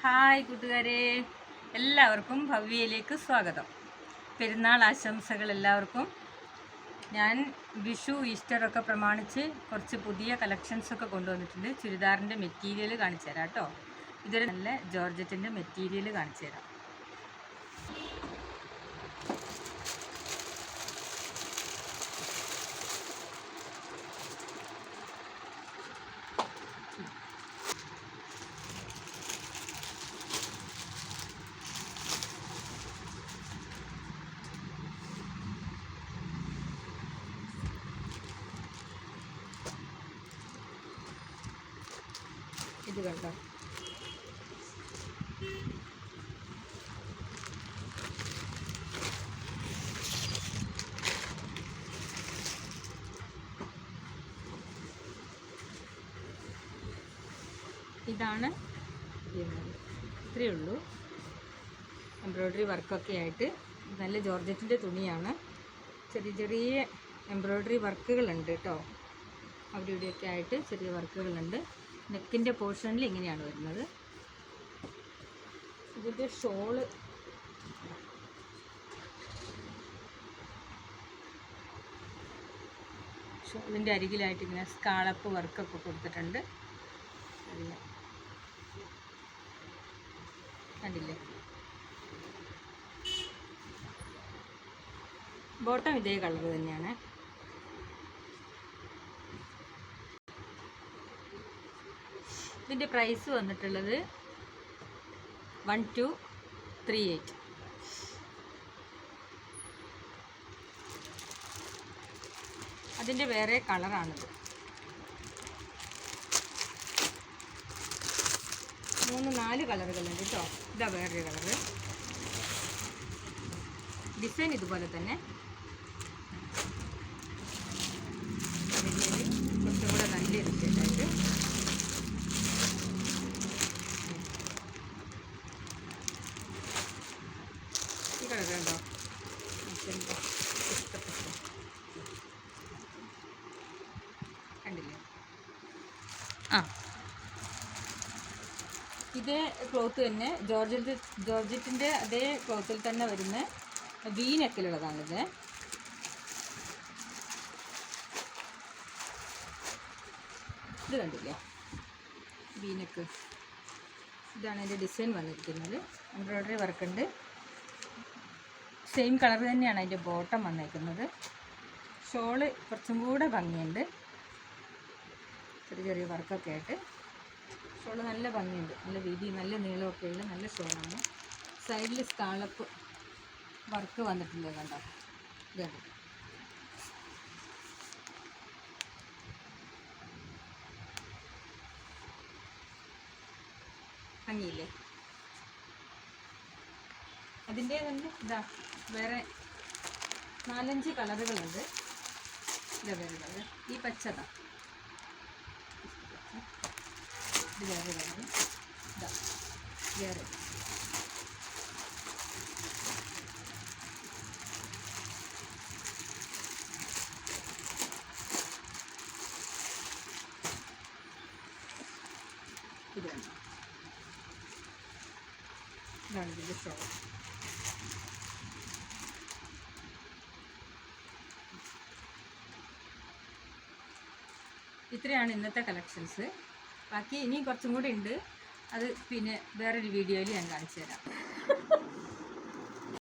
Hi കൂട്ടുകാരെ, എല്ലാവർക്കും ഭവ്യയിലേക്ക് സ്വാഗതം. പെരുന്നാൾ ആശംസകൾ എല്ലാവർക്കും. ഞാൻ വിഷു ഈസ്റ്ററൊക്കെ പ്രമാണിച്ച് കുറച്ച് പുതിയ കളക്ഷൻസൊക്കെ കൊണ്ടുവന്നിട്ടുണ്ട്. ചുരിദാറിൻ്റെ മെറ്റീരിയൽ കാണിച്ചു തരാം കേട്ടോ. ഇതൊരു നല്ല ജോർജറ്റിൻ്റെ മെറ്റീരിയൽ കാണിച്ചു തരാം. ഇത് കണ്ടോ, ഇതാണ് ഇത്രയേ ഉള്ളൂ. എംബ്രോയ്ഡറി വർക്കൊക്കെ ആയിട്ട് നല്ല ജോർജറ്റിൻ്റെ തുണിയാണ്. ചെറിയ ചെറിയ എംബ്രോയ്ഡറി വർക്കുകളുണ്ട് കേട്ടോ. അവിടെ ഇവിടെയൊക്കെ ആയിട്ട് ചെറിയ വർക്കുകളുണ്ട്. നെക്കിൻ്റെ പോർഷനിൽ ഇങ്ങനെയാണ് വരുന്നത്. ഇതിൻ്റെ ഷോളിൻ്റെ അരികിലായിട്ട് ഇങ്ങനെ സ്കാളപ്പ് വർക്കൊക്കെ കൊടുത്തിട്ടുണ്ട്. കണ്ടില്ലേ? ബോട്ടം ഇതേ കളർ തന്നെയാണ്. ഇതിൻ്റെ പ്രൈസ് വന്നിട്ടുള്ളത് 1238. അതിൻ്റെ വേറെ കളറാണിത്. 3-4 കളറുകളുണ്ട് കേട്ടോ. ഇതാ വേറൊരു കളറ്. ഡിസൈൻ ഇതുപോലെ തന്നെ. കുറച്ചും കൂടെ നല്ല ഇരിക്കാനായിട്ട് ഈ കളർ കണ്ടോ, കണ്ടില്ലേ? ഇതേ ക്ലോത്ത് തന്നെ, ജോർജറ്റിൻ്റെ അതേ ക്ലോത്തിൽ തന്നെ വരുന്ന വി നെക്കിലുള്ളതാണിത്. ഇത് കണ്ടില്ലേ, വി നെക്ക്. ഇതാണ് അതിൻ്റെ ഡിസൈൻ വന്നിരിക്കുന്നത്. എംബ്രോയ്ഡറി വർക്കുണ്ട്. സെയിം കളർ തന്നെയാണ് അതിൻ്റെ ബോട്ടം വന്നിരിക്കുന്നത്. ഷോള് കുറച്ചും കൂടെ ഭംഗിയുണ്ട്. ചെറിയ ചെറിയ വർക്കൊക്കെ ആയിട്ട് ഷോള് നല്ല ഭംഗിയുണ്ട്. നല്ല വീതി, നല്ല നീളമൊക്കെ ഉള്ള നല്ല ഷോളാണ്. സൈഡിൽ സ്കാളപ്പ് വർക്ക് വന്നിട്ടുണ്ട് കണ്ടോ. ഇതാണ് ഭംഗിയില്ലേ? അതിൻ്റെ തന്നെ ഇതാ വേറെ 4-5 കളറുകളുണ്ട്. ഇതാ വേറെ കളർ. ഈ പച്ചതാ, ഇത് വേറെ കളർ. ഇതാ വേറെ. ഇത് വേണം. ഇതാണ് ഇതിൻ്റെ ഷോ. ഇത്രയാണ് ഇന്നത്തെ കളക്ഷൻസ്. ബാക്കി ഇനി കുറച്ചും കൂടി ഉണ്ട്. അത് പിന്നെ വേറൊരു വീഡിയോയിൽ ഞാൻ കാണിച്ചു തരാം.